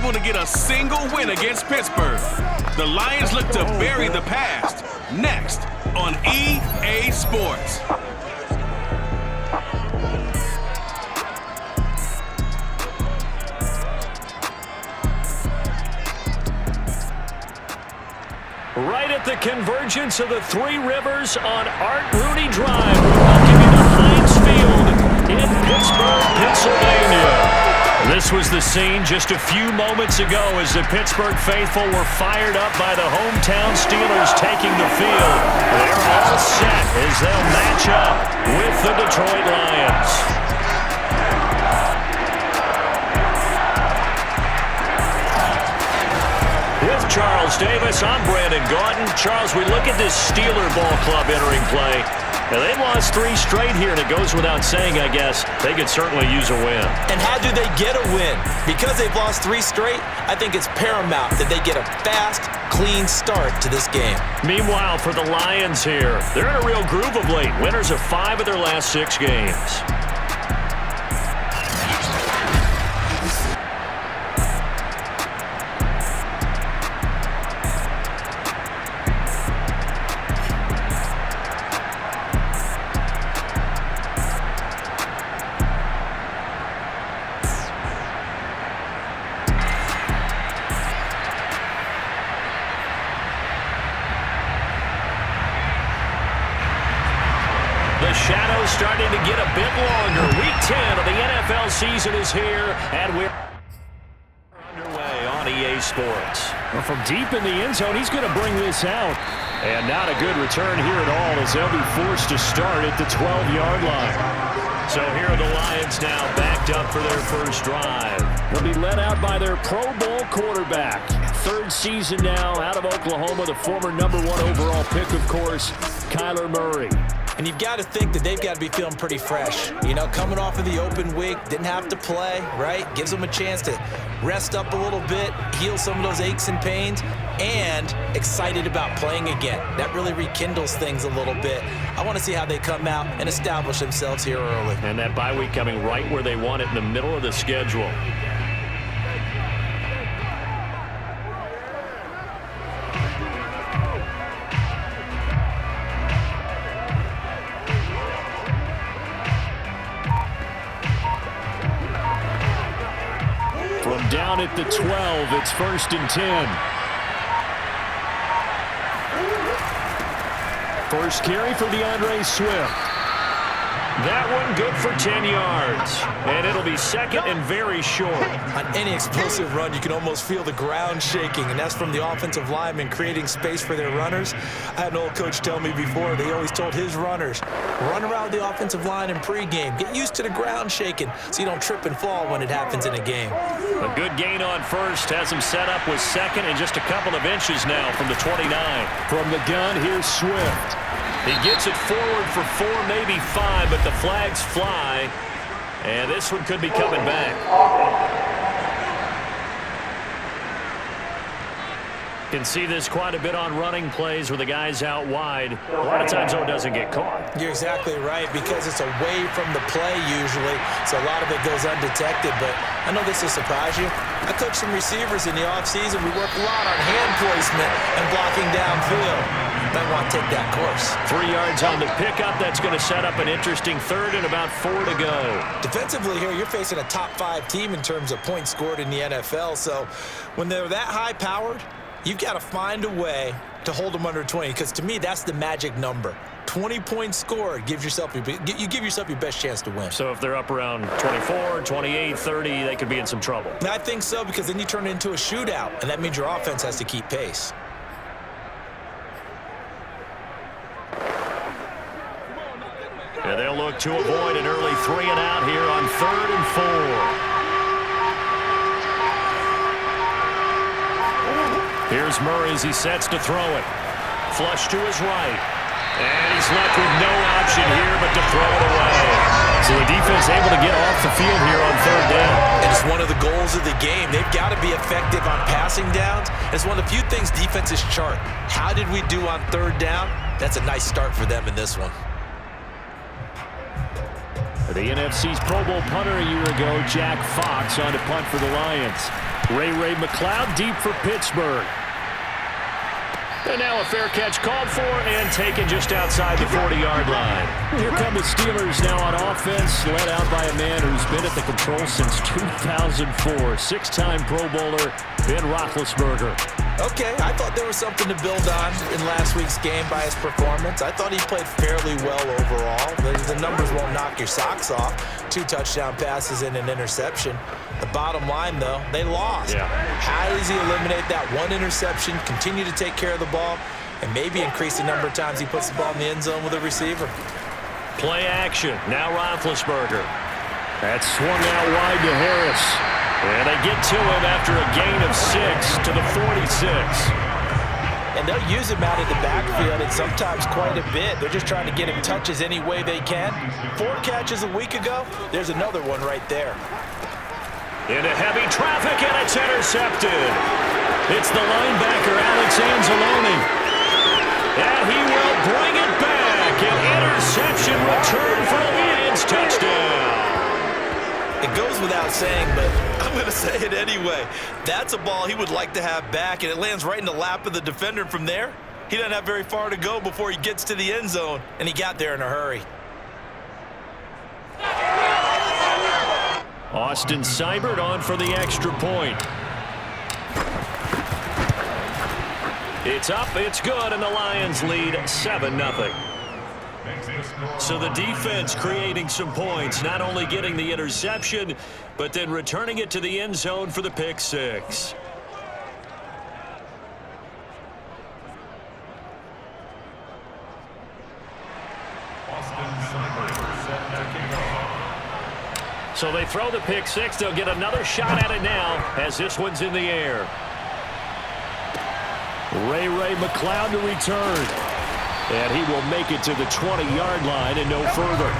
able to get a single win against Pittsburgh. The Lions look to bury the past. Next on EA Sports. Right at the convergence of the Three Rivers on Art Rooney Drive, we welcome you to Heinz Field in Pittsburgh, Pennsylvania. This was the scene just a few moments ago as the Pittsburgh faithful were fired up by the hometown Steelers taking the field. They're all set as they'll match up with the Detroit Lions. With Charles Davis, I'm Brandon Gaudin. Charles, we look at this Steeler ball club entering play. Now, they've lost 3 straight here, and it goes without saying, I guess, they could certainly use a win. And how do they get a win? Because they've lost 3 straight, I think it's paramount that they get a fast, clean start to this game. Meanwhile, for the Lions here, they're in a real groove of late. Winners of 5 of their last 6 games. The shadow's starting to get a bit longer. Week 10 of the NFL season is here, and we're underway on EA Sports. Well, from deep in the end zone, he's going to bring this out. And not a good return here at all as they'll be forced to start at the 12-yard line. So here are the Lions now backed up for their first drive. They'll be led out by their Pro Bowl quarterback. 3rd season now out of Oklahoma, the former #1 overall pick, of course, Kyler Murray. And you've got to think that they've got to be feeling pretty fresh. You know, coming off of the open week, didn't have to play, right? Gives them a chance to rest up a little bit, heal some of those aches and pains, and excited about playing again. That really rekindles things a little bit. I want to see how they come out and establish themselves here early. And that bye week coming right where they want it, in the middle of the schedule. From down at the 12, it's 1st and 10. First carry for DeAndre Swift. That one good for 10 yards. And it'll be second and very short. On any explosive run, you can almost feel the ground shaking, and that's from the offensive linemen creating space for their runners. I had an old coach tell me before, they always told his runners, run around the offensive line in pregame. Get used to the ground shaking so you don't trip and fall when it happens in a game. A good gain on first has him set up with second and just a couple of inches now from the 29. From the gun, here's Swift. He gets it forward for 4, maybe 5, but the flags fly. And this one could be coming back. Can see this quite a bit on running plays where the guy's out wide. A lot of times, though, it doesn't get caught. You're exactly right, because it's away from the play usually, so a lot of it goes undetected. But I know this will surprise you. I coached some receivers in the offseason. We work a lot on hand placement and blocking downfield. Might want to take that course. 3 yards on the pickup. That's going to set up an interesting 3rd and about 4 to go. Defensively here, you're facing a top-5 team in terms of points scored in the NFL. So when they're that high-powered, you've got to find a way to hold them under 20, because to me, that's the magic number. 20 points scored, you give yourself your best chance to win. So if they're up around 24, 28, 30, they could be in some trouble. And I think so, because then you turn it into a shootout, and that means your offense has to keep pace. Yeah, they'll look to avoid an early 3 and out here on 3rd and 4. Here's Murray as he sets to throw it. Flush to his right. And he's left with no option here but to throw it away. So the defense able to get off the field here on 3rd down. And it's one of the goals of the game. They've got to be effective on passing downs. It's one of the few things defenses chart. How did we do on 3rd down? That's a nice start for them in this one. The NFC's Pro Bowl punter a year ago, Jack Fox, on to punt for the Lions. Ray McLeod deep for Pittsburgh. And now a fair catch called for and taken just outside the 40-yard line. Here come the Steelers now on offense, led out by a man who's been at the control since 2004. Six-time Pro Bowler, Ben Roethlisberger. Okay, I thought there was something to build on in last week's game by his performance. I thought he played fairly well overall. The numbers won't knock your socks off. 2 touchdown passes and an interception. The bottom line, though, they lost. Yeah. How does he eliminate that one interception, continue to take care of the ball, and maybe increase the number of times he puts the ball in the end zone with a receiver? Play action. Now Roethlisberger. That's swung out wide to Harris. And they get to him after a gain of 6 to the 46. And they'll use him out of the backfield, and sometimes quite a bit. They're just trying to get him touches any way they can. 4 catches a week ago. There's another one right there. Into heavy traffic, and it's intercepted. It's the linebacker, Alex Anzalone. And he will bring it back. An interception return for the Lions. Touchdown. It goes without saying, but I'm going to say it anyway. That's a ball he would like to have back, and it lands right in the lap of the defender. From there, he doesn't have very far to go before he gets to the end zone, and he got there in a hurry. Austin Seibert on for the extra point. It's up, it's good, and the Lions lead 7-0. So the defense creating some points, not only getting the interception, but then returning it to the end zone for the pick 6. So they throw the pick 6. They'll get another shot at it now as this one's in the air. Ray McLeod to return. And he will make it to the 20-yard line and no further.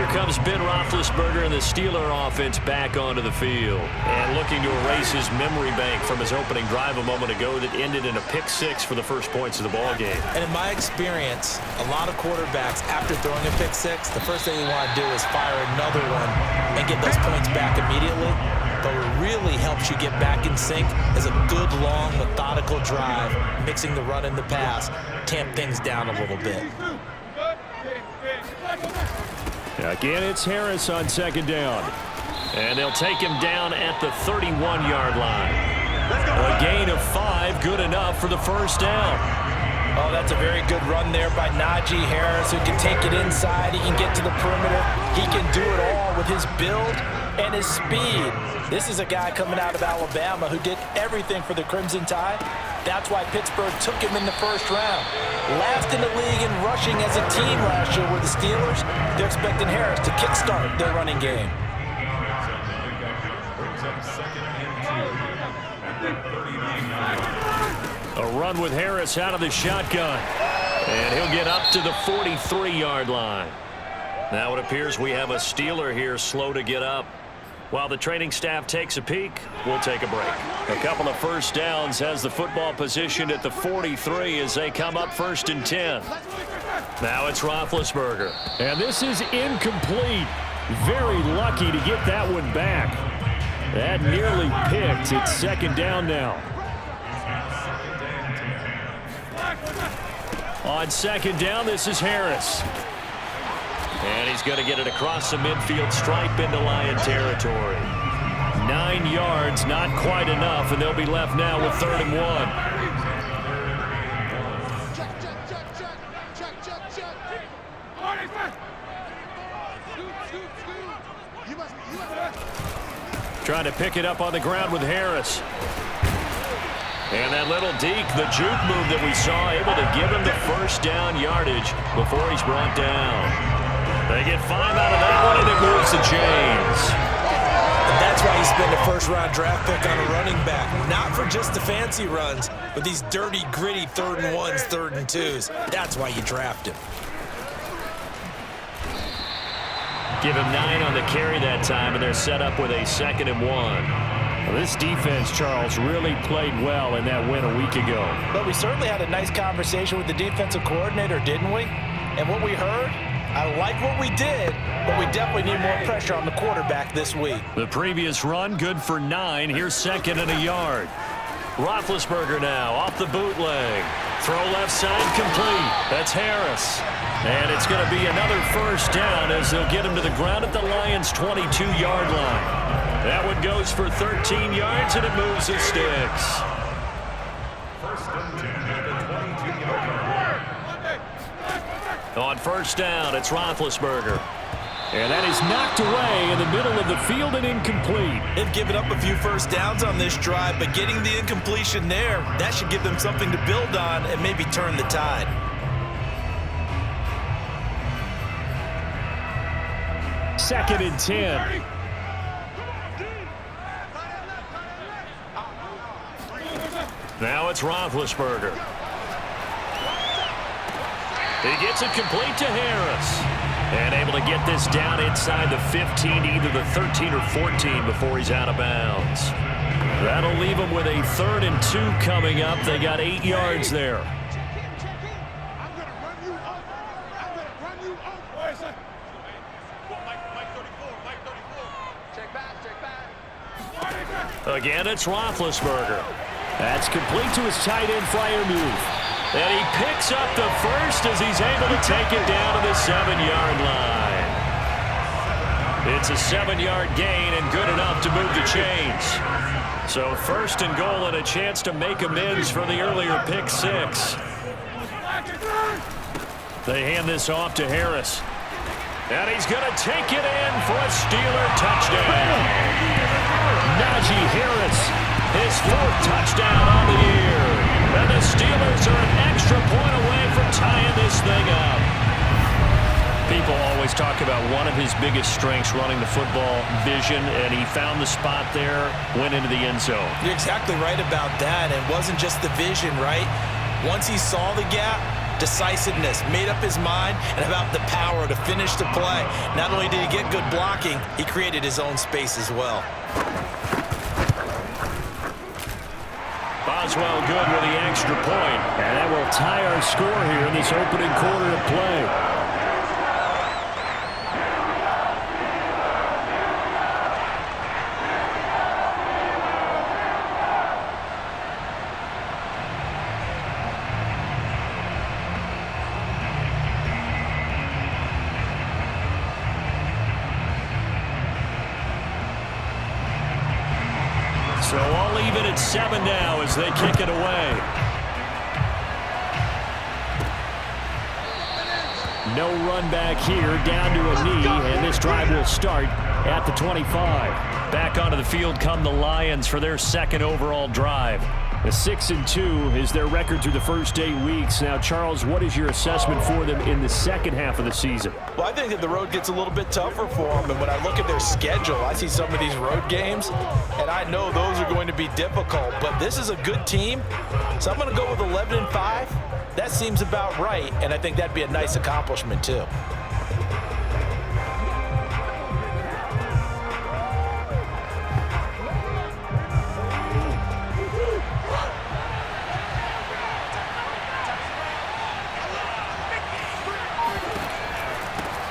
comes Ben Roethlisberger and the Steeler offense back onto the field. And looking to erase his memory bank from his opening drive a moment ago that ended in a pick-6 for the first points of the ball game. And in my experience, a lot of quarterbacks, after throwing a pick-6, the first thing you want to do is fire another one and get those points back immediately. But what really helps you get back in sync is a good, long, methodical drive, mixing the run and the pass, tamp things down a little bit. Again, it's Harris on second down. And they'll take him down at the 31-yard line. A gain of 5, good enough for the first down. Oh, that's a very good run there by Najee Harris, who can take it inside. He can get to the perimeter. He can do it all with his build and his speed. This is a guy coming out of Alabama who did everything for the Crimson Tide. That's why Pittsburgh took him in the first round. Last in the league in rushing as a team last year were the Steelers. They're expecting Harris to kickstart their running game. A run with Harris out of the shotgun. And he'll get up to the 43-yard line. Now it appears we have a Steeler here slow to get up. While the training staff takes a peek, we'll take a break. A couple of first downs has the football positioned at the 43 as they come up 1st and 10. Now it's Roethlisberger. And this is incomplete. Very lucky to get that one back. That nearly picked. It's second down now. On second down, this is Harris. And he's going to get it across the midfield stripe into Lion territory. 9 yards, not quite enough, and they'll be left now with 3rd and 1. Trying to pick it up on the ground with Harris. And that little deke, the juke move that we saw, able to give him the first down yardage before he's brought down. They get 5 out of that one, and it moves the chains. And that's why you spend a first-round draft pick on a running back. Not for just the fancy runs, but these dirty, gritty 3rd and 1s, 3rd and 2s. That's why you draft him. Give him 9 on the carry that time, and they're set up with a 2nd and 1. Well, this defense, Charles, really played well in that win a week ago. But we certainly had a nice conversation with the defensive coordinator, didn't we? And what we heard, I like what we did, but we definitely need more pressure on the quarterback this week. The previous run, good for 9. Here's 2nd and a yard. Roethlisberger now off the bootleg. Throw left side complete. That's Harris. And it's going to be another first down as they'll get him to the ground at the Lions' 22-yard line. That one goes for 13 yards, and it moves the sticks. On first down, it's Roethlisberger. And that is knocked away in the middle of the field and incomplete. They've given up a few first downs on this drive, but getting the incompletion there, that should give them something to build on and maybe turn the tide. Second and 10. Now it's Roethlisberger. He gets it complete to Harris. And able to get this down inside the 15, either the 13 or 14 before he's out of bounds. That'll leave him with a 3rd and 2 coming up. They got 8 yards there. Again, it's Roethlisberger. That's complete to his tight end flyer move. And he picks up the first as he's able to take it down to the 7-yard line. It's a 7-yard gain and good enough to move the chains. So 1st and goal and a chance to make amends for the earlier pick 6. They hand this off to Harris. And he's going to take it in for a Steeler touchdown. Najee Harris, his 4th touchdown on the year. And the Steelers are an extra point away from tying this thing up. People always talk about one of his biggest strengths running the football, vision, and he found the spot there, went into the end zone. You're exactly right about that. It wasn't just the vision, right? Once he saw the gap, decisiveness, made up his mind, and about the power to finish the play. Not only did he get good blocking, he created his own space as well. Boswell good with the extra point. And that will tie our score here in this opening quarter of play. So all even at 7 now as they kick it away. No run back here, down to a knee, and this drive will start at the 25. Back onto the field come the Lions for their second overall drive. The 6-2 is their record through the first 8 weeks. Now, Charles, what is your assessment for them in the second half of the season? Well, I think that the road gets a little bit tougher for them. And when I look at their schedule, I see some of these road games, and I know those are going to be difficult. But this is a good team, so I'm going to go with 11-5. That seems about right, and I think that'd be a nice accomplishment, too.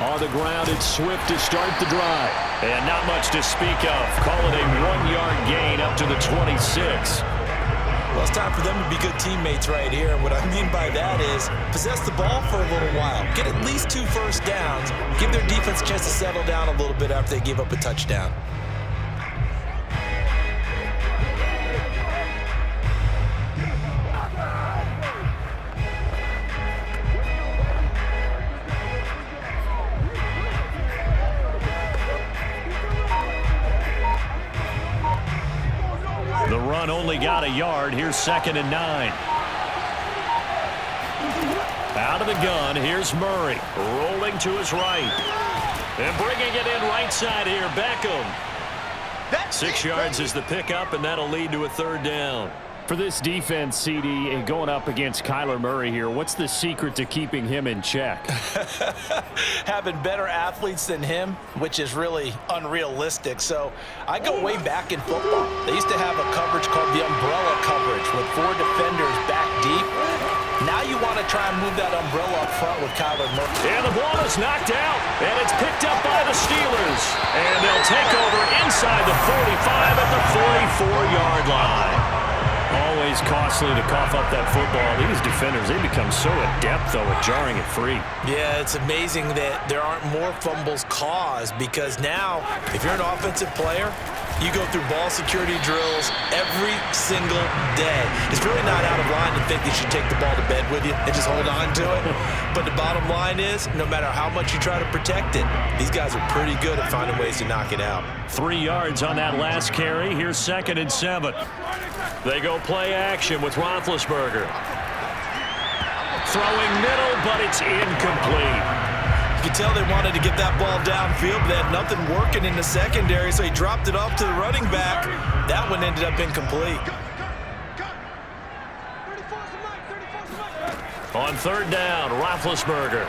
On the ground, it's Swift to start the drive. And not much to speak of. Call it a 1-yard gain up to the 26. Well, it's time for them to be good teammates right here. And what I mean by that is possess the ball for a little while. Get at least 2 first downs. Give their defense a chance to settle down a little bit after they give up a touchdown. The run only got a yard. Here's 2nd and 9. Out of the gun, here's Murray. Rolling to his right. And bringing it in right side here, Beckham. 6 yards is the pickup, and that'll lead to a 3rd down. For this defense, CD, and going up against Kyler Murray here, what's the secret to keeping him in check? Having better athletes than him, which is really unrealistic. So I go way back in football. They used to have a coverage called the umbrella coverage with 4 defenders back deep. Now you want to try and move that umbrella up front with Kyler Murray. And the ball is knocked out, and it's picked up by the Steelers. And they'll take over inside the 45 at the 44-yard line. Always costly to cough up that football. These defenders, they become so adept, though, at jarring it free. Yeah, it's amazing that there aren't more fumbles caused because now, if you're an offensive player, you go through ball security drills every single day. It's really not out of line to think you should take the ball to bed with you and just hold on to it. But the bottom line is, no matter how much you try to protect it, these guys are pretty good at finding ways to knock it out. 3 yards on that last carry. Here's 2nd and 7. They go play action with Roethlisberger. Throwing middle, but it's incomplete. You can tell they wanted to get that ball downfield, but they had nothing working in the secondary, so he dropped it off to the running back. That one ended up incomplete. On 3rd down, Roethlisberger.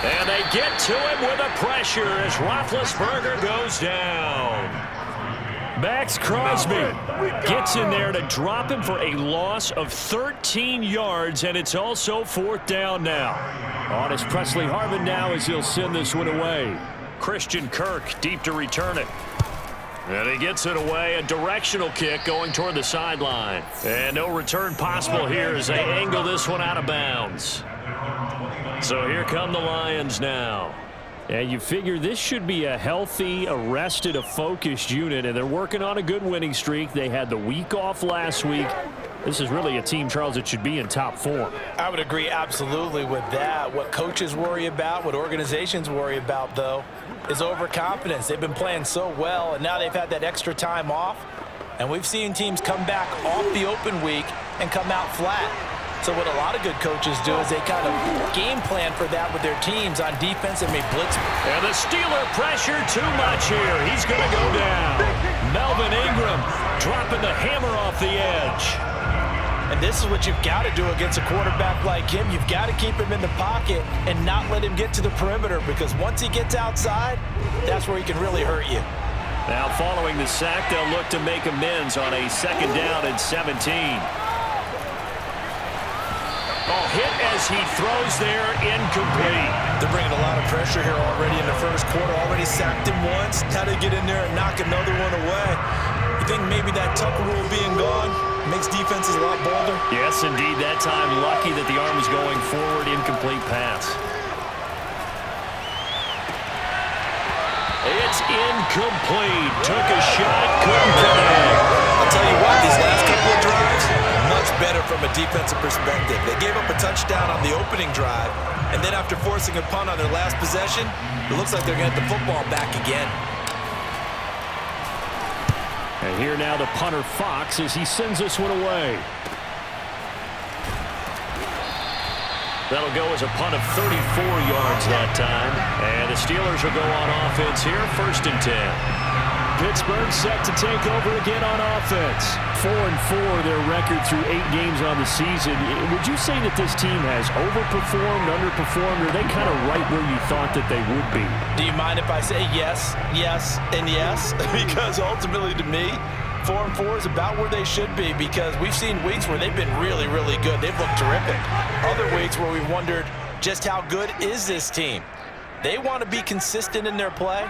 And they get to him with a pressure as Roethlisberger goes down. Max Crosby gets in there to drop him for a loss of 13 yards, and it's also 4th down now. On is Presley Harvin now as he'll send this one away. Christian Kirk deep to return it. And he gets it away, a directional kick going toward the sideline. And no return possible here as they angle this one out of bounds. So here come the Lions now. And you figure this should be a healthy, a rested, a focused unit, and they're working on a good winning streak. They had the week off last week. This is really a team, Charles, that should be in top form. I would agree absolutely with that. What coaches worry about, what organizations worry about, though, is overconfidence. They've been playing so well, and now they've had that extra time off. And we've seen teams come back off the open week and come out flat. So what a lot of good coaches do is they kind of game plan for that with their teams on defense and may blitz. And the Steeler pressure too much here. He's going to go down. Melvin Ingram dropping the hammer off the edge. And this is what you've got to do against a quarterback like him. You've got to keep him in the pocket and not let him get to the perimeter, because once he gets outside, that's where he can really hurt you. Now following the sack, they'll look to make amends on a 2nd down and 17. Oh, hit as he throws there, incomplete. They're bringing a lot of pressure here already in the first quarter. Already sacked him once. Now they get in there and knock another one away. You think maybe that tuck rule being gone makes defenses a lot bolder? Yes, indeed. That time, lucky that the arm was going forward. Incomplete pass. It's incomplete. Took a shot, couldn't connect. I'll tell you what, these last couple of drives, much better from a defensive perspective. They gave up a touchdown on the opening drive, and then after forcing a punt on their last possession, it looks like they're going to get the football back again. And here now the punter Fox as he sends this one away. That'll go as a punt of 34 yards that time. And the Steelers will go on offense here, 1st and 10. Pittsburgh set to take over again on offense. 4-4 their record through 8 games on the season. Would you say that this team has overperformed, underperformed, or are they kind of right where you thought that they would be? Do you mind if I say yes, yes, and yes? Because ultimately to me, 4-4 is about where they should be, because we've seen weeks where they've been really, really good. They've looked terrific. Other weeks where we've wondered just how good is this team. They want to be consistent in their play,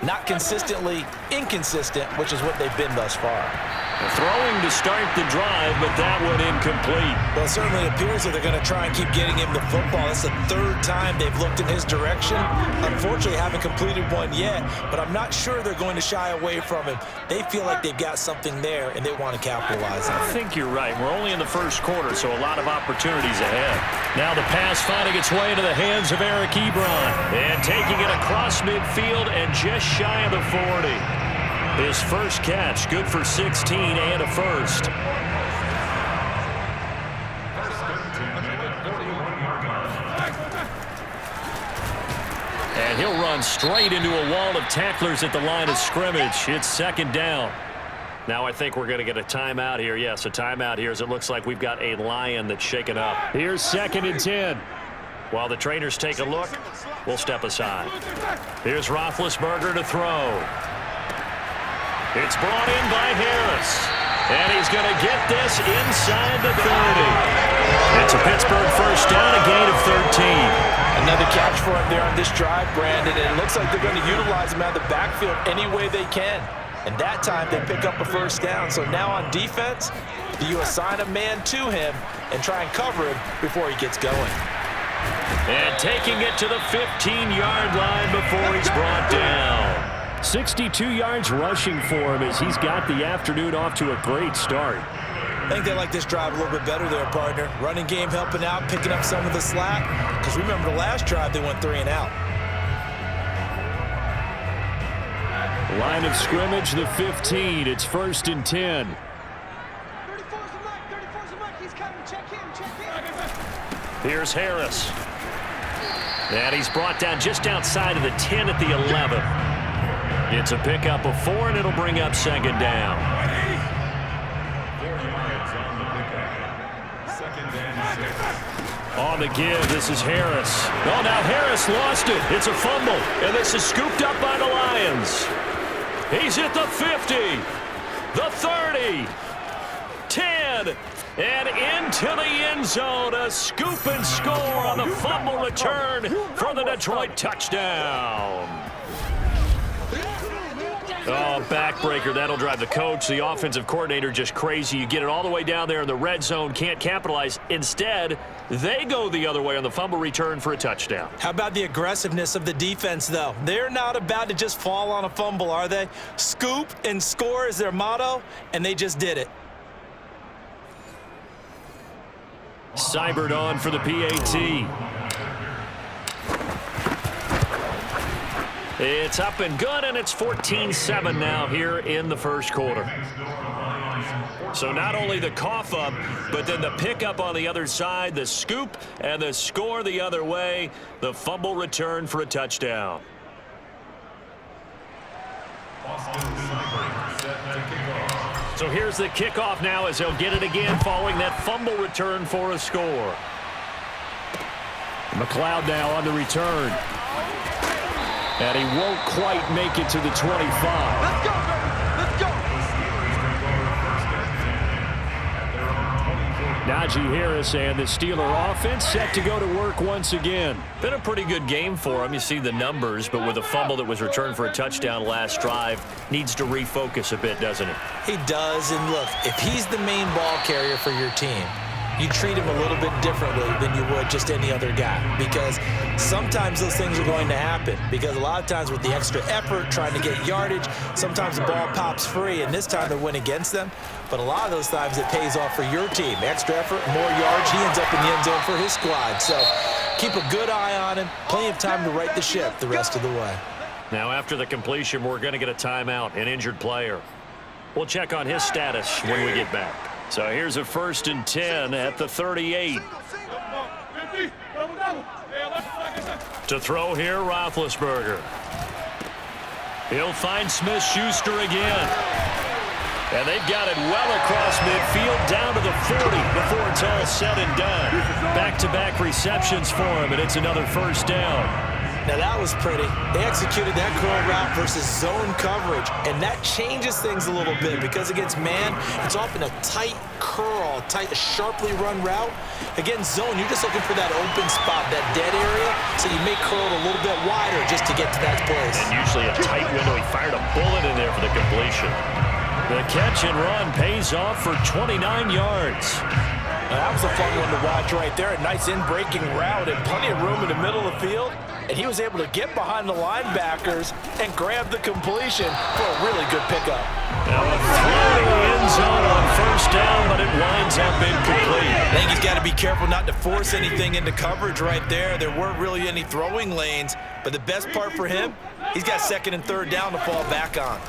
not consistently inconsistent, which is what they've been thus far. Throwing to start the drive, but that one incomplete. Well, it certainly appears that they're going to try and keep getting him the football. That's the 3rd time they've looked in his direction. Unfortunately, haven't completed one yet, but I'm not sure they're going to shy away from him. They feel like they've got something there, and they want to capitalize on it. I think you're right. We're only in the first quarter, so a lot of opportunities ahead. Now the pass finding its way into the hands of Eric Ebron. And taking it across midfield and just shy of the 40. His first catch, good for 16 and a first. And he'll run straight into a wall of tacklers at the line of scrimmage. It's 2nd down. Now I think we're going to get a timeout here. Yes, a timeout here, as it looks like we've got a Lion that's shaken up. Here's 2nd and 10. While the trainers take a look, we'll step aside. Here's Roethlisberger to throw. It's brought in by Harris. And he's going to get this inside the 30. It's a Pittsburgh first down, a gain of 13. Another catch for him there on this drive, Brandon. And it looks like they're going to utilize him out of the backfield any way they can. And that time they pick up a first down. So now on defense, do you assign a man to him and try and cover him before he gets going? And taking it to the 15-yard line before he's brought down. 62 yards rushing for him as he's got the afternoon off to a great start. I think they like this drive a little bit better there, partner. Running game helping out, picking up some of the slack. Because remember the last drive, they went 3 and out. Line of scrimmage, the 15. It's 1st and 10. Here's Harris. And he's brought down just outside of the 10 at the 11. It's a pickup of 4, and it'll bring up 2nd down. On the give, this is Harris. Oh, now Harris lost it. It's a fumble, and this is scooped up by the Lions. He's at the 50, the 30, 10, and into the end zone. A scoop and score on the fumble return for the Detroit touchdown. Oh, backbreaker. That'll drive the coach, the offensive coordinator, just crazy. You get it all the way down there in the red zone, can't capitalize. Instead, they go the other way on the fumble return for a touchdown. How about the aggressiveness of the defense, though? They're not about to just fall on a fumble, are they? Scoop and score is their motto, and they just did it. Seibert on for the PAT. It's up and good, and it's 14-7 now here in the first quarter. So not only the cough up, but then the pickup on the other side, the scoop, and the score the other way, the fumble return for a touchdown. So here's the kickoff now as they'll get it again following that fumble return for a score. McLeod now on the return. And he won't quite make it to the 25. Let's go! Let's go! Najee Harris and the Steeler offense set to go to work once again. Been a pretty good game for him. You see the numbers, but with a fumble that was returned for a touchdown last drive, needs to refocus a bit, doesn't he? He does, and look, if he's the main ball carrier for your team, you treat him a little bit differently than you would just any other guy, because sometimes those things are going to happen, because a lot of times with the extra effort trying to get yardage, sometimes the ball pops free, and this time they went against them. But a lot of those times it pays off for your team. Extra effort, more yards, he ends up in the end zone for his squad. So keep a good eye on him, plenty of time to right the ship the rest of the way. Now after the completion, we're going to get a timeout, an injured player. We'll check on his status when we get back. So here's a 1st and 10 at the 38. To throw here, Roethlisberger. He'll find Smith-Schuster again. And they've got it well across midfield down to the 40 before it's all said and done. Back-to-back receptions for him, and it's another 1st down. Now that was pretty. They executed that curl route versus zone coverage, and that changes things a little bit because against man, it's often a tight curl, tight, sharply run route. Against zone, you're just looking for that open spot, that dead area, so you may curl it a little bit wider just to get to that place. And usually a tight window. He fired a bullet in there for the completion. The catch and run pays off for 29 yards. Now, that was a fun one to watch right there. A nice in-breaking route and plenty of room in the middle of the field. And he was able to get behind the linebackers and grab the completion for a really good pickup. Now a throw end zone on 1st down, but it winds up incomplete. I think he's got to be careful not to force anything into coverage right there. There weren't really any throwing lanes. But the best part for him, he's got 2nd and 3rd down to fall back on.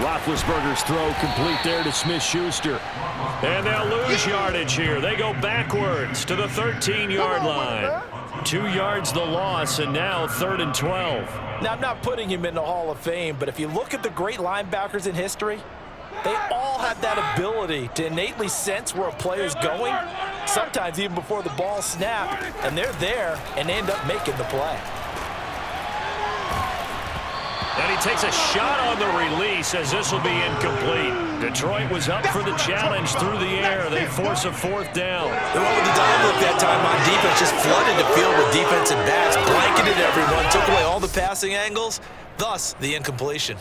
Roethlisberger's throw complete there to Smith-Schuster. And they'll lose yardage here. They go backwards to the 13-yard line. 2 yards the loss, and now 3rd and 12. Now, I'm not putting him in the Hall of Fame, but if you look at the great linebackers in history, they all have that ability to innately sense where a play is going, sometimes even before the ball snapped, and they're there, and they end up making the play. And he takes a shot on the release as this will be incomplete. Detroit was up for the challenge through the air. They force a 4th down. They went with the dime look that time on defense, just flooded the field with defensive backs, blanketed everyone, took away all the passing angles, thus the incompletion.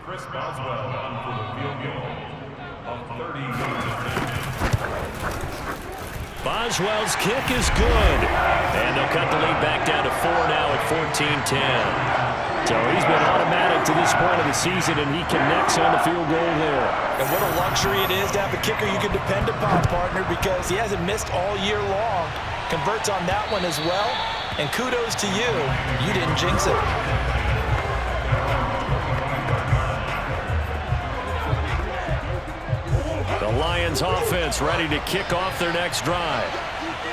Chris Boswell on for the field goal of 30 yards. Boswell's kick is good. And they'll cut the lead back down to 4 now at 14-10. So he's been automatic to this point of the season, and he connects on the field goal there. And what a luxury it is to have a kicker you can depend upon, partner, because he hasn't missed all year long. Converts on that one as well. And kudos to you. You didn't jinx it. The Lions offense ready to kick off their next drive.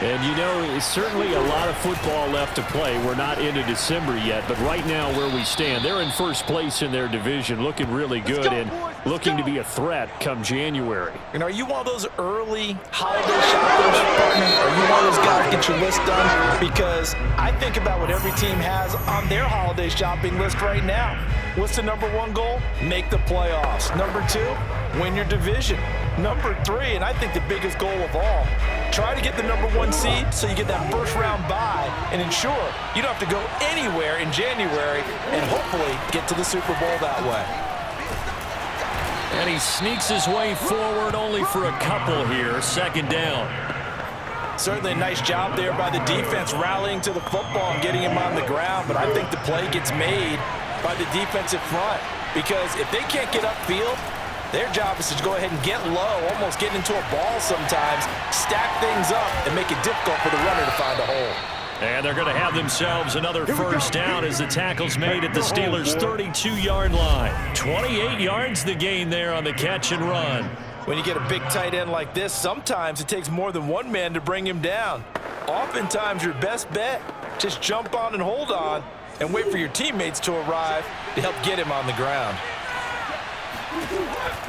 And you know, it's certainly a lot of football left to play. We're not into December yet, but right now where we stand, they're in 1st place in their division, looking really good and looking to be a threat come January. And are you one of those early holiday shoppers, partner? Are you one of those guys get your list done? Because I think about what every team has on their holiday shopping list right now. What's the #1 goal? Make the playoffs. #2, win your division. #3, and I think the biggest goal of all, try to get the #1 seed so you get that 1st round bye and ensure you don't have to go anywhere in January and hopefully get to the Super Bowl that way. And he sneaks his way forward only for a couple here. 2nd down. Certainly a nice job there by the defense rallying to the football and getting him on the ground, but I think the play gets made by the defensive front because if they can't get upfield, their job is to go ahead and get low, almost get into a ball sometimes, stack things up, and make it difficult for the runner to find a hole. And they're going to have themselves another 1st down as the tackle's made at the Steelers' 32-yard line. 28 yards the gain there on the catch and run. When you get a big tight end like this, sometimes it takes more than one man to bring him down. Oftentimes, your best bet, just jump on and hold on and wait for your teammates to arrive to help get him on the ground.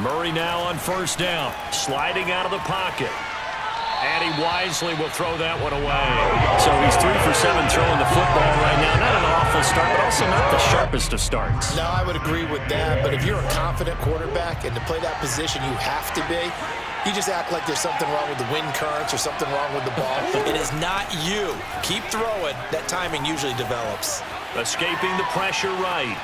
Murray now on first down, sliding out of the pocket. And he wisely will throw that one away. So he's 3 for 7 throwing the football right now. Not an awful start, but also not the sharpest of starts. No, I would agree with that. But if you're a confident quarterback and to play that position you have to be, you just act like there's something wrong with the wind currents or something wrong with the ball. It is not you. Keep throwing. That timing usually develops. Escaping the pressure right.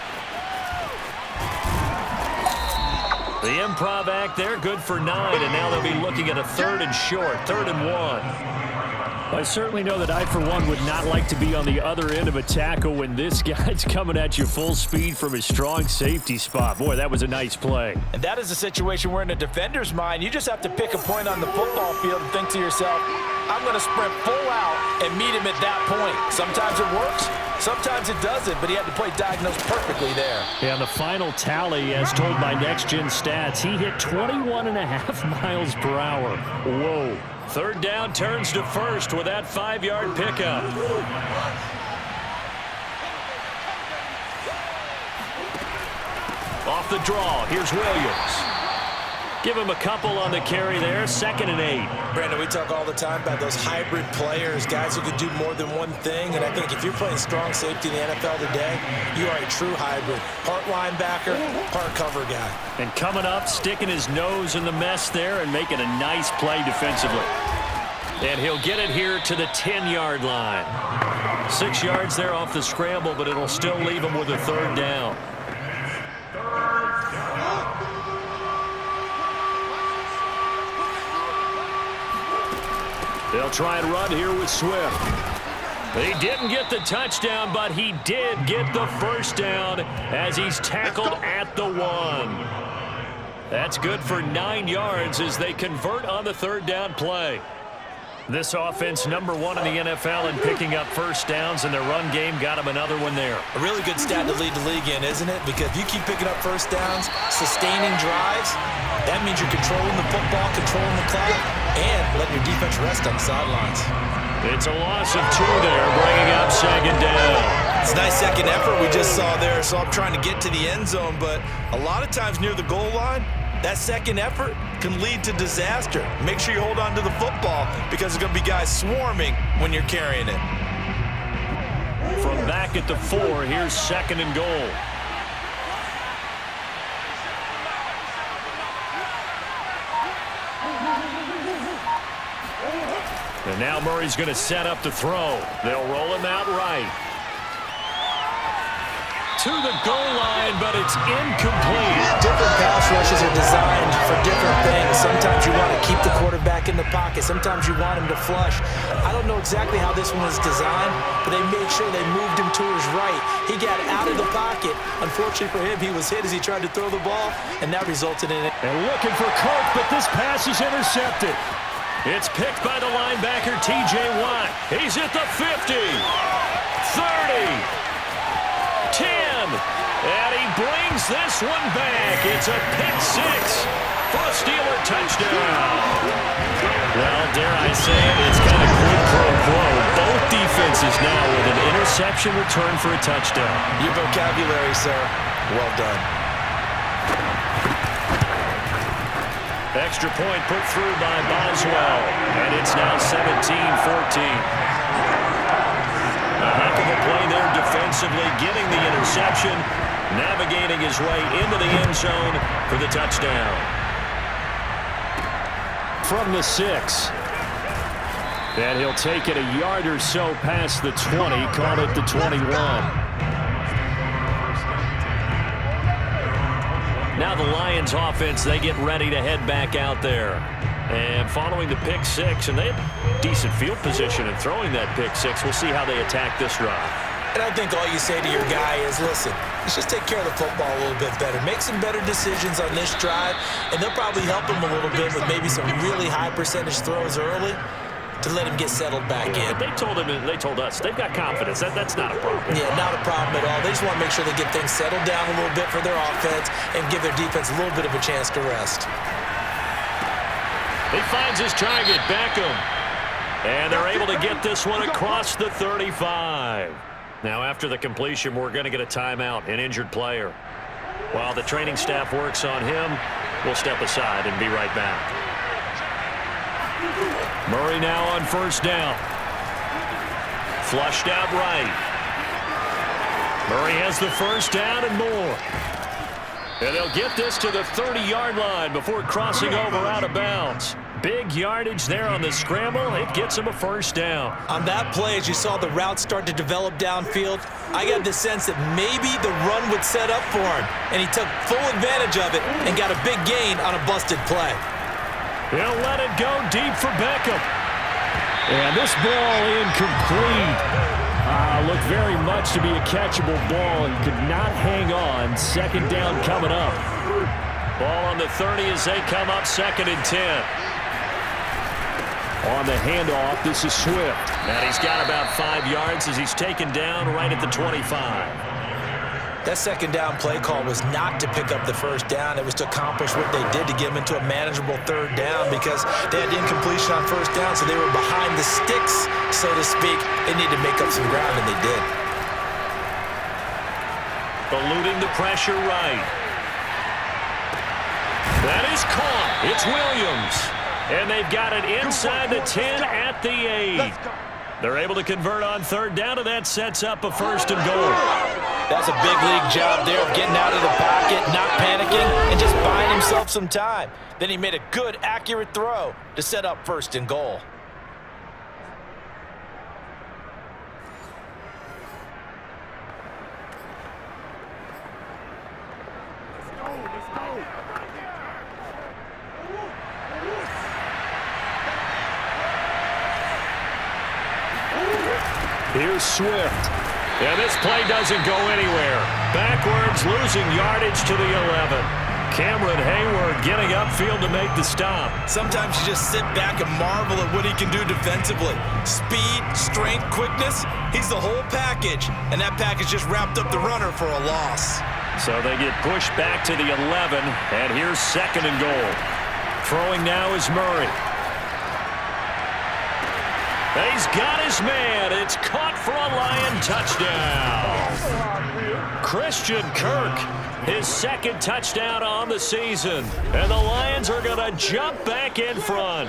The improv act there, good for 9, and now they'll be looking at a 3rd and short, 3rd and 1. I certainly know that I, for one, would not like to be on the other end of a tackle when this guy's coming at you full speed from his strong safety spot. Boy, that was a nice play. And that is a situation where in a defender's mind, you just have to pick a point on the football field and think to yourself, I'm going to sprint full out and meet him at that point. Sometimes it works, sometimes it doesn't, but he had to play diagnosed perfectly there. Yeah, the final tally, as told by Next Gen Stats, he hit 21.5 miles per hour. Whoa. 3rd down turns to first with that 5-yard pickup. Off the draw, here's Williams. Give him a couple on the carry there, 2nd and 8. Brandon, we talk all the time about those hybrid players, guys who can do more than one thing, and I think if you're playing strong safety in the NFL today, you are a true hybrid. Part linebacker, part cover guy. And coming up, sticking his nose in the mess there and making a nice play defensively. And he'll get it here to the 10-yard line. 6 yards there off the scramble, but it'll still leave him with a 3rd down. They'll try and run here with Swift. He didn't get the touchdown, but he did get the first down as he's tackled at the 1. That's good for 9 yards as they convert on the 3rd down play. This offense, number 1 in the NFL in picking up first downs, and their run game got him another one there. A really good stat to lead the league in, isn't it? Because if you keep picking up first downs, sustaining drives, that means you're controlling the football, controlling the clock, and letting your defense rest on the sidelines. It's a loss of 2 there, bringing up 2nd down. It's a nice second effort we just saw there, so I'm trying to get to the end zone, but a lot of times near the goal line, that second effort can lead to disaster. Make sure you hold on to the football because there's going to be guys swarming when you're carrying it. From back at the 4, here's 2nd and goal. And now Murray's going to set up the throw. They'll roll him out right. To the goal line, but it's incomplete. Different pass rushes are designed for different things. Sometimes you want to keep the quarterback in the pocket. Sometimes you want him to flush. I don't know exactly how this one was designed, but they made sure they moved him to his right. He got out of the pocket. Unfortunately for him, he was hit as he tried to throw the ball, and that resulted in it. And looking for Cook, but this pass is intercepted. It's picked by the linebacker, T.J. Watt. He's at the 50, 30. 10, and he brings this one back. It's a pick-6 for a Steeler touchdown. Well, dare I say it, it's kind of quid pro quo. Both defenses now with an interception return for a touchdown. Your vocabulary, sir. Well done. Extra point put through by Boswell, and it's now 17-14. A heck of a play there defensively, getting the interception, navigating his way into the end zone for the touchdown. From the 6. And he'll take it a yard or so past the 20, call it the 21. Now the Lions offense, they get ready to head back out there. And following the pick-6, and they have decent field position in throwing that pick-6. We'll see how they attack this drive. And I think all you say to your guy is, listen, let's just take care of the football a little bit better. Make some better decisions on this drive, and they'll probably help him a little bit with maybe some really high percentage throws early to let him get settled back in. They told us, they've got confidence. That's not a problem. Yeah, not a problem at all. They just want to make sure they get things settled down a little bit for their offense and give their defense a little bit of a chance to rest. He finds his target, Beckham. And they're able to get this one across the 35. Now, after the completion, we're going to get a timeout, an injured player. While the training staff works on him, we'll step aside and be right back. Murray now on first down. Flushed out right. Murray has the first down and more. And they'll get this to the 30-yard line before crossing over out of bounds. Big yardage there on the scramble. It gets him a first down. On that play, as you saw the route start to develop downfield, I got the sense that maybe the run would set up for him, and he took full advantage of it and got a big gain on a busted play. He'll let it go deep for Beckham. And this ball incomplete. Looked very much to be a catchable ball and could not hang on. Second down coming up. Ball on the 30 as they come up 2nd and 10. On the handoff, this is Swift. And he's got about 5 yards as he's taken down right at the 25. That second down play call was not to pick up the first down. It was to accomplish what they did to get them into a manageable third down because they had incompletion on first down, so they were behind the sticks, so to speak. They needed to make up some ground, and they did. Eluding the pressure right. That is caught. It's Williams. And they've got it inside the 10 at the 8. They're able to convert on third down, and that sets up a first and goal. That's a big league job there of getting out of the pocket, not panicking, and just buying himself some time. Then he made a good, accurate throw to set up first and goal. Here's Swift. And this play doesn't go anywhere. Backwards, losing yardage to the 11. Cameron Hayward getting upfield to make the stop. Sometimes you just sit back and marvel at what he can do defensively. Speed, strength, quickness, he's the whole package. And that package just wrapped up the runner for a loss. So they get pushed back to the 11, and here's 2nd and goal. Throwing now is Murray. He's got his man. It's caught for a Lion touchdown. Christian Kirk, his 2nd touchdown on the season. And the Lions are going to jump back in front.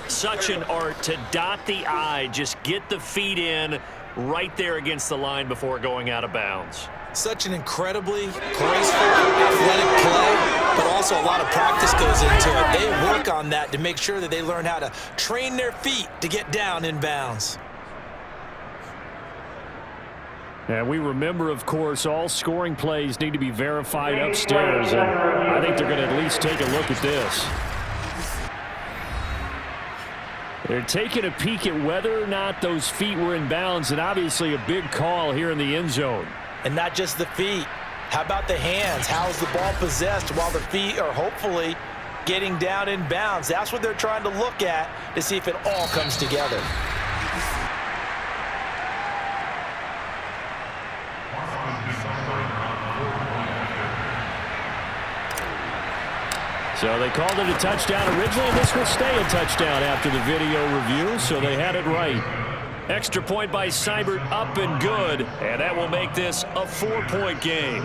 Such an art to dot the I, just get the feet in right there against the line before going out of bounds. Such an incredibly graceful, athletic play, but also a lot of practice goes into it. They work on that to make sure that they learn how to train their feet to get down in bounds. And we remember, of course, all scoring plays need to be verified upstairs, and I think they're going to at least take a look at this. They're taking a peek at whether or not those feet were in bounds, and obviously a big call here in the end zone. And not just the feet. How about the hands? How is the ball possessed while the feet are hopefully getting down in bounds? That's what they're trying to look at to see if it all comes together. So they called it a touchdown originally, and this will stay a touchdown after the video review, so they had it right. Extra point by Seibert, up and good, and that will make this a 4-point game.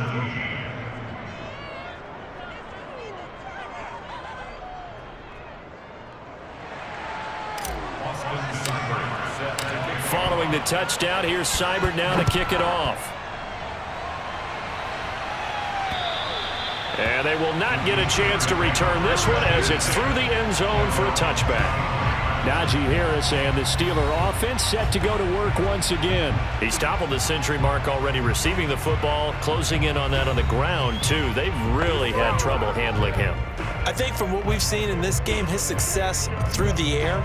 Following the touchdown, here's Seibert now to kick it off. And they will not get a chance to return this one as it's through the end zone for a touchback. Najee Harris and the Steeler offense set to go to work once again. He's toppled the century mark already receiving the football, closing in on that on the ground, too. They've really had trouble handling him. I think from what we've seen in this game, his success through the air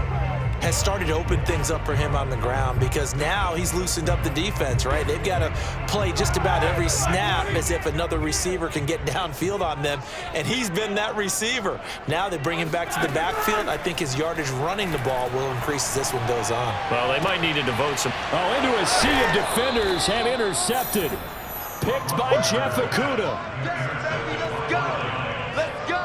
has started to open things up for him on the ground because now he's loosened up the defense, right? They've got to play just about every snap as if another receiver can get downfield on them, and he's been that receiver. Now they bring him back to the backfield. I think his yardage running the ball will increase as this one goes on. Well, they might need to devote some... Oh, into a sea of defenders and intercepted. Picked by Jeff Okudah. Let's go.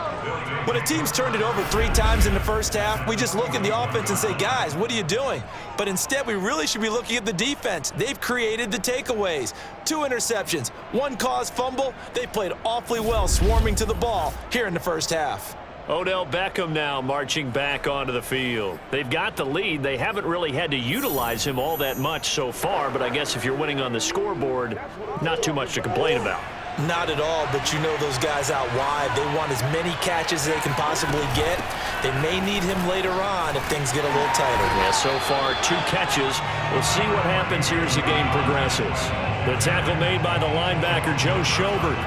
When a team's turned it over 3 times in the first half, we just look at the offense and say, guys, what are you doing? But instead, we really should be looking at the defense. They've created the takeaways. 2 interceptions, 1 caused fumble. They played awfully well swarming to the ball here in the first half. Odell Beckham now marching back onto the field. They've got the lead. They haven't really had to utilize him all that much so far, but I guess if you're winning on the scoreboard, not too much to complain about. Not at all, but you know those guys out wide, they want as many catches as they can possibly get. They may need him later on if things get a little tighter. Yeah, so far 2 catches. We'll see what happens here as the game progresses. The tackle made by the linebacker, Joe Schobert.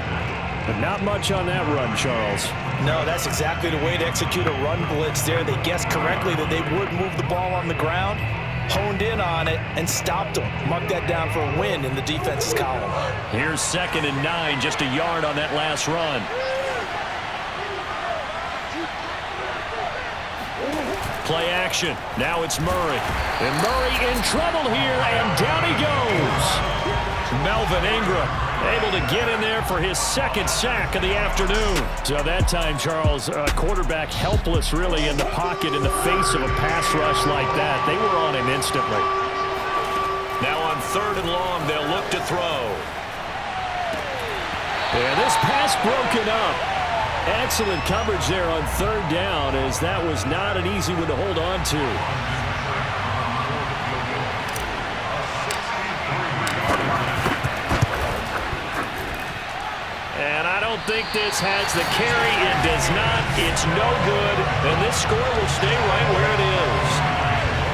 But not much on that run, Charles. No, that's exactly the way to execute a run blitz there. They guessed correctly that they would move the ball on the ground, honed in on it, and stopped them. Mark that down for a win in the defense's column. Here's 2nd and 9, just a yard on that last run. Play action. Now it's Murray. And Murray in trouble here, and down he goes. Melvin Ingram able to get in there for his 2nd sack of the afternoon. So that time, Charles, quarterback helpless really in the pocket in the face of a pass rush like that. They were on him instantly. Now on 3rd and long, they'll look to throw. And this pass broken up. Excellent coverage there on 3rd down, as that was not an easy one to hold on to. And I don't think this has the carry. It does not. It's no good. And this score will stay right where it is.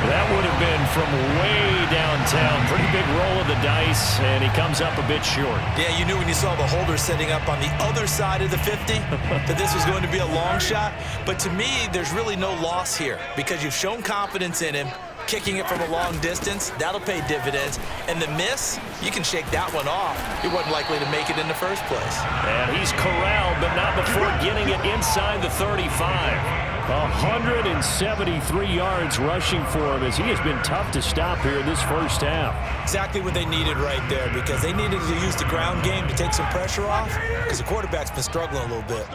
That would have been from way downtown. Pretty big roll of the dice, and he comes up a bit short. Yeah, you knew when you saw the holder setting up on the other side of the 50 that this was going to be a long shot. But to me, there's really no loss here because you've shown confidence in him. Kicking it from a long distance, that'll pay dividends. And the miss, you can shake that one off. He wasn't likely to make it in the first place. And he's corralled, but not before getting it inside the 35. 173 yards rushing for him, as he has been tough to stop here in this first half. Exactly what they needed right there, because they needed to use the ground game to take some pressure off, because the quarterback's been struggling a little bit.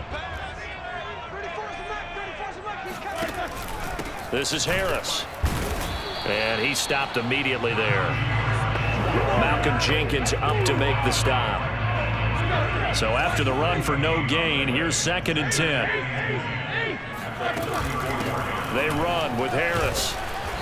This is Harris. And he stopped immediately there. Malcolm Jenkins up to make the stop. So after the run for no gain, here's 2nd and 10. They run with Harris.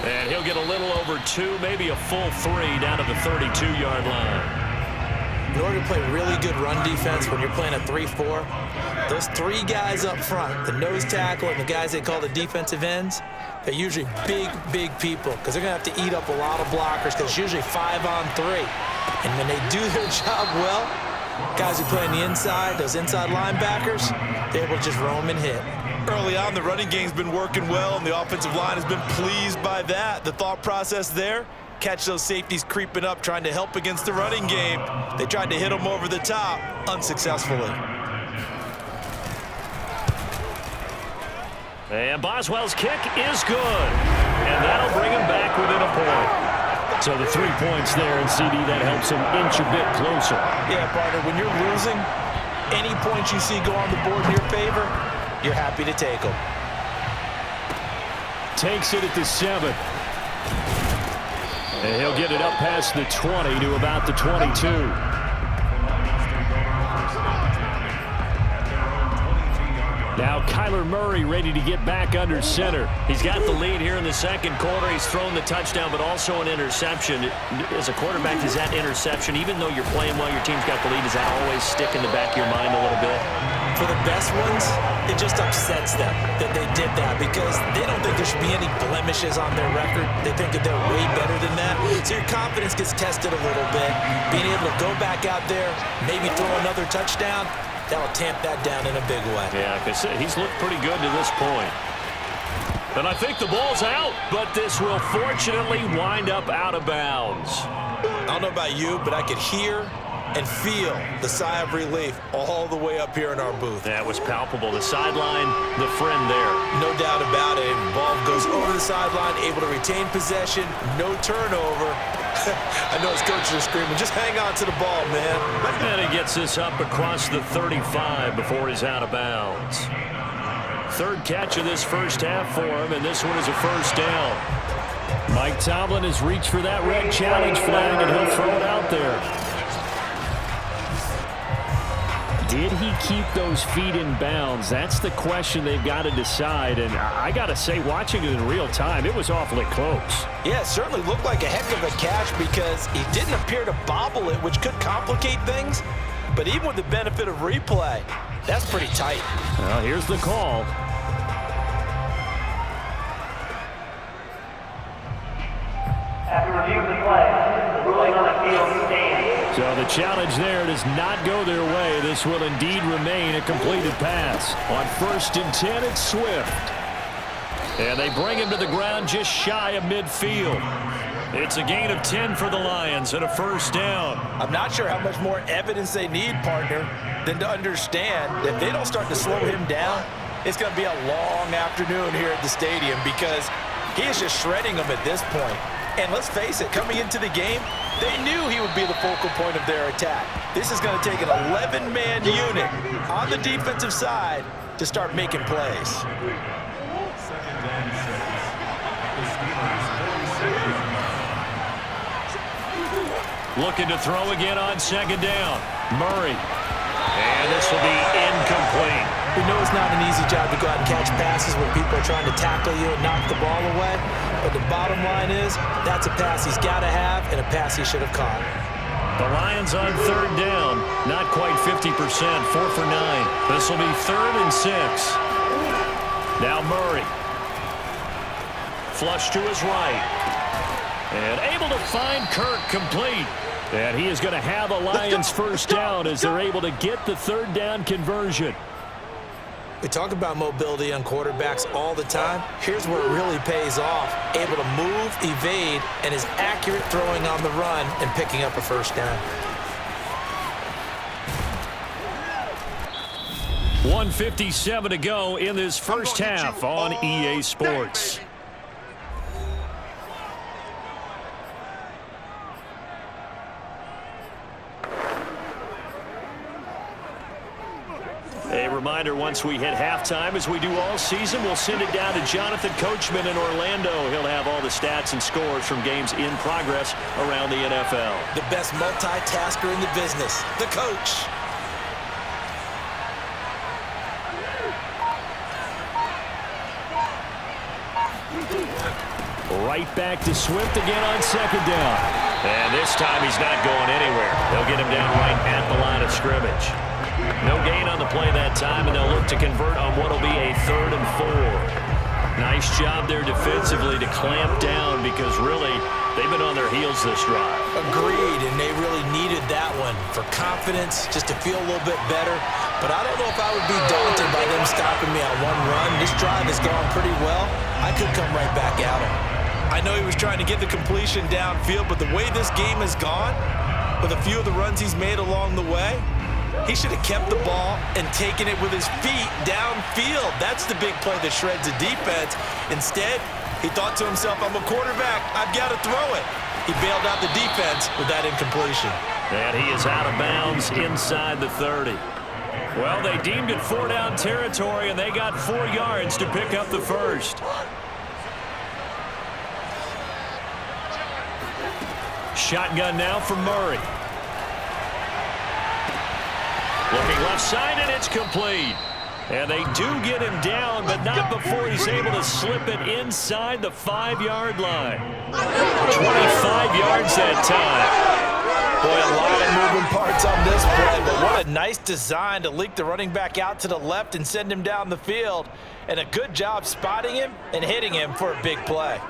And he'll get a little over 2, maybe a full 3 down to the 32-yard line. In order to play really good run defense when you're playing a 3-4, those 3 guys up front, the nose tackle and the guys they call the defensive ends, they're usually big, big people because they're going to have to eat up a lot of blockers because it's usually 5-on-3. And when they do their job well, guys who play on the inside, those inside linebackers, they're able to just roam and hit. Early on, the running game's been working well, and the offensive line has been pleased by that. The thought process there, catch those safeties creeping up, trying to help against the running game. They tried to hit them over the top, unsuccessfully. And Boswell's kick is good. And that'll bring him back within a point. So the 3 points there, and CD, that helps him inch a bit closer. Yeah, partner, when you're losing, any points you see go on the board in your favor, you're happy to take them. Takes it at the 7. And he'll get it up past the 20 to about the 22. Now Kyler Murray ready to get back under center. He's got the lead here in the 2nd quarter. He's thrown the touchdown, but also an interception. As a quarterback, does that interception, even though you're playing well, your team's got the lead, does that always stick in the back of your mind a little bit? For the best ones, it just upsets them that they did that because they don't think there should be any blemishes on their record. They think that they're way better than that. So your confidence gets tested a little bit. Being able to go back out there, maybe throw another touchdown, that'll tamp that down in a big way. Yeah, because he's looked pretty good to this point. And I think the ball's out, but this will fortunately wind up out of bounds. I don't know about you, but I could hear and feel the sigh of relief all the way up here in our booth. That was palpable. The sideline, the friend there. No doubt about it. Ball goes over the sideline, able to retain possession, no turnover. I know his coaches are screaming, just hang on to the ball, man. And he gets this up across the 35 before he's out of bounds. Third catch of this first half for him, and this one is a first down. Mike Tomlin has reached for that red challenge flag, and he'll throw it out there. Did he keep those feet in bounds? That's the question they've got to decide. And I got to say, watching it in real time, it was awfully close. Yeah, it certainly looked like a heck of a catch because he didn't appear to bobble it, which could complicate things. But even with the benefit of replay, that's pretty tight. Well, here's the call. After review of the play, the ruling on the field stands. So the challenge there does not go their way. This will indeed remain a completed pass. On 1st and 10, it's Swift. And they bring him to the ground just shy of midfield. It's a gain of 10 for the Lions and a first down. I'm not sure how much more evidence they need, partner, than to understand that if they don't start to slow him down, it's going to be a long afternoon here at the stadium because he is just shredding them at this point. And let's face it, coming into the game, they knew he would be the focal point of their attack. This is going to take an 11-man unit on the defensive side to start making plays. Looking to throw again on 2nd down. Murray. And this will be incomplete. We know it's not an easy job to go out and catch passes when people are trying to tackle you and knock the ball away. But the bottom line is, that's a pass he's got to have and a pass he should have caught. The Lions on 3rd down. Not quite 50%. 4 for 9. This will be 3rd and 6. Now Murray. Flush to his right. And able to find Kirk complete. And he is going to have a Lions first down as they're able to get the 3rd down conversion. We talk about mobility on quarterbacks all the time. Here's where it really pays off. Able to move, evade, and is accurate throwing on the run and picking up a first down. 1:57 to go in this first half on EA Sports. A reminder, once we hit halftime, as we do all season, we'll send it down to Jonathan Coachman in Orlando. He'll have all the stats and scores from games in progress around the NFL. The best multitasker in the business, the coach. Right back to Swift again on 2nd down. And this time he's not going anywhere. They'll get him down right at the line of scrimmage. No gain on the play that time, and they'll look to convert on what will be a 3rd and 4. Nice job there defensively to clamp down because really they've been on their heels this drive. Agreed, and they really needed that one for confidence, just to feel a little bit better. But I don't know if I would be daunted by them stopping me on one run. This drive has gone pretty well. I could come right back at him. I know he was trying to get the completion downfield, but the way this game has gone, with a few of the runs he's made along the way, he should have kept the ball and taken it with his feet downfield. That's the big play that shreds the defense. Instead, he thought to himself, I'm a quarterback, I've got to throw it. He bailed out the defense with that incompletion. And he is out of bounds inside the 30. Well, they deemed it 4-down territory, and they got 4 yards to pick up the first. Shotgun now from Murray. Looking left side, and it's complete. And they do get him down, but not before he's able to slip it inside the 5-yard line. 25 yards that time. Boy, a lot of moving parts on this play, but what a nice design to leak the running back out to the left and send him down the field. And a good job spotting him and hitting him for a big play.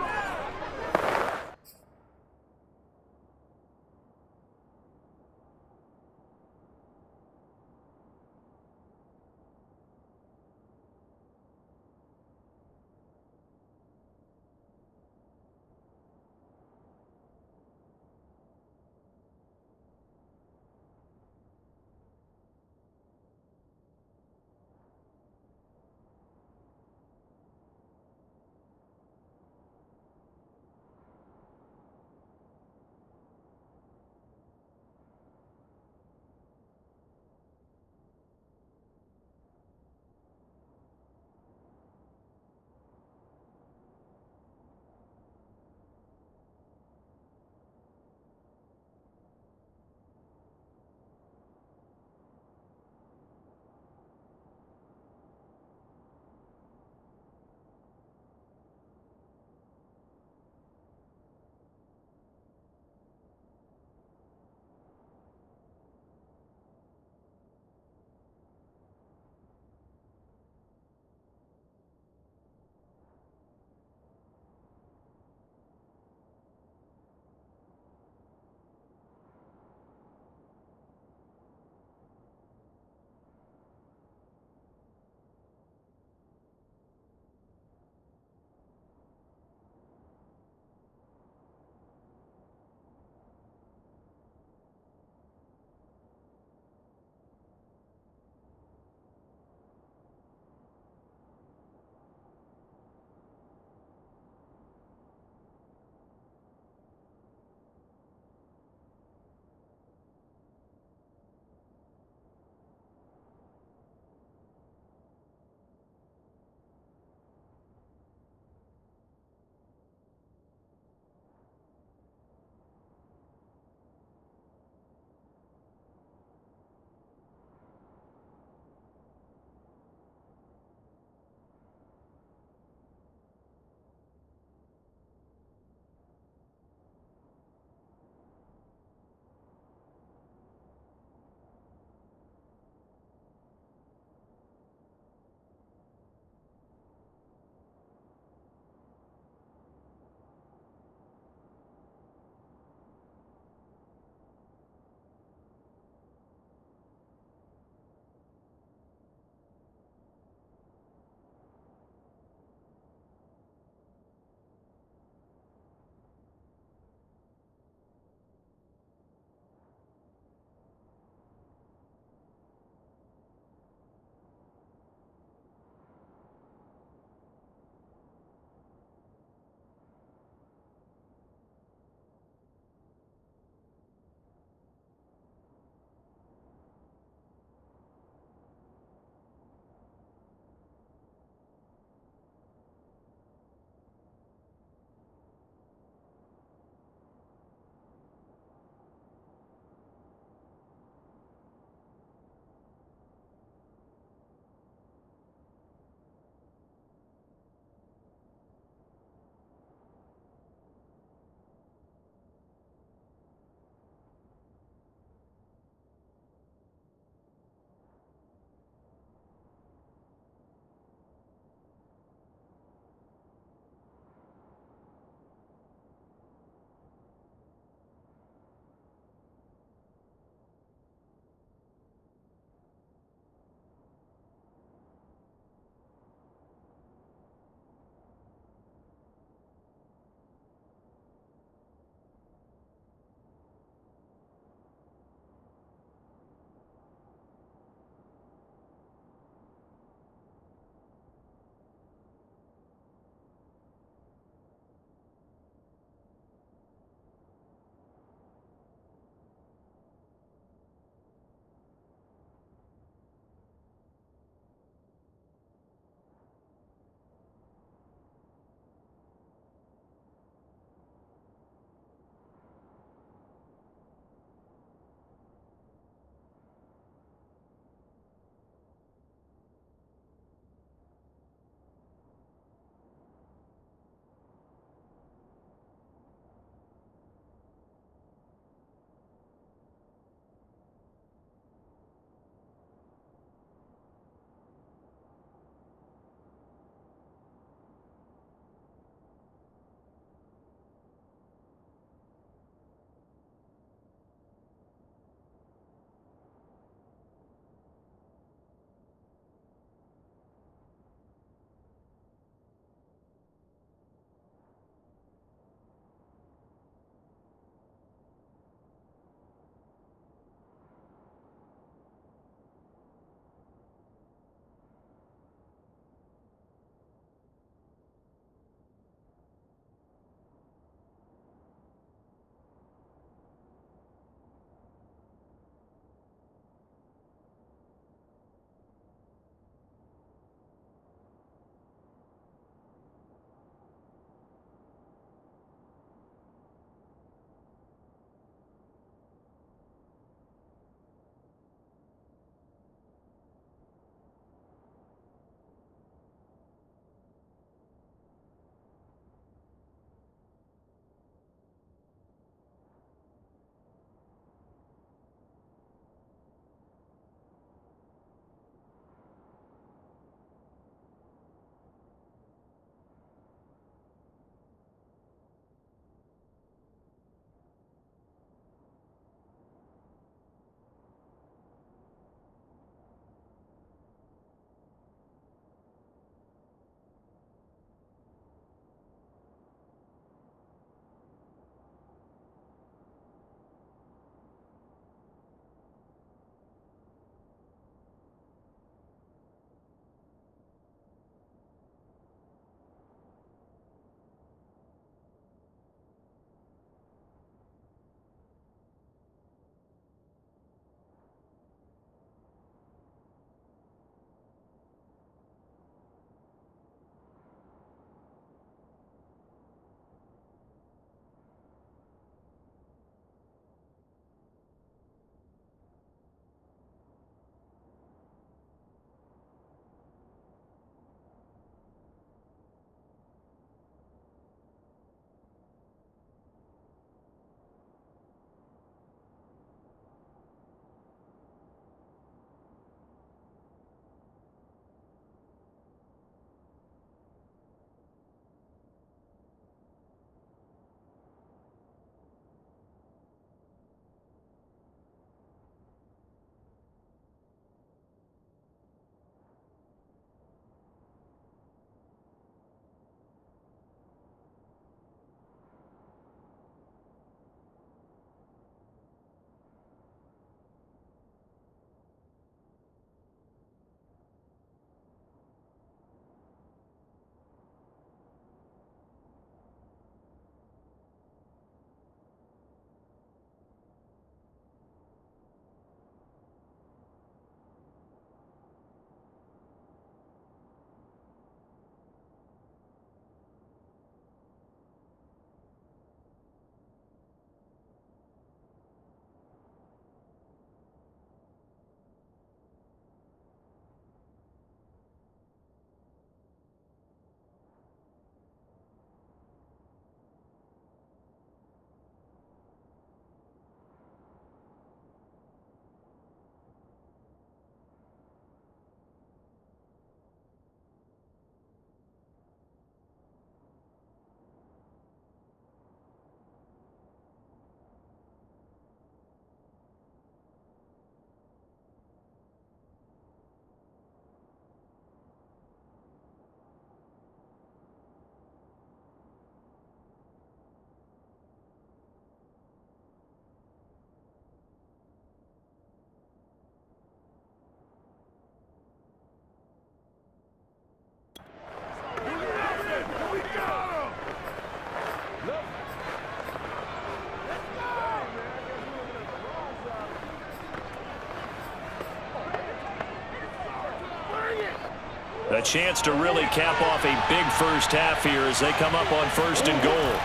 A chance to really cap off a big first half here as they come up on 1st and goal.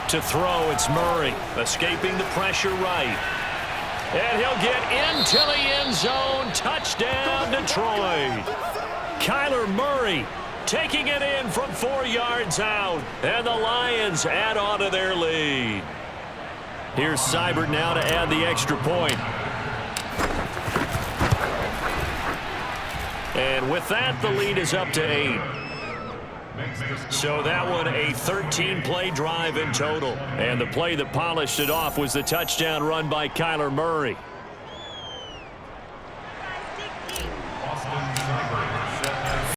To throw, it's Murray, escaping the pressure right. And he'll get into the end zone. Touchdown, Detroit. Kyler Murray taking it in from 4 yards out. And the Lions add on to their lead. Here's Seibert now to add the extra point. And with that, the lead is up to 8. So that one a 13-play drive in total. And the play that polished it off was the touchdown run by Kyler Murray.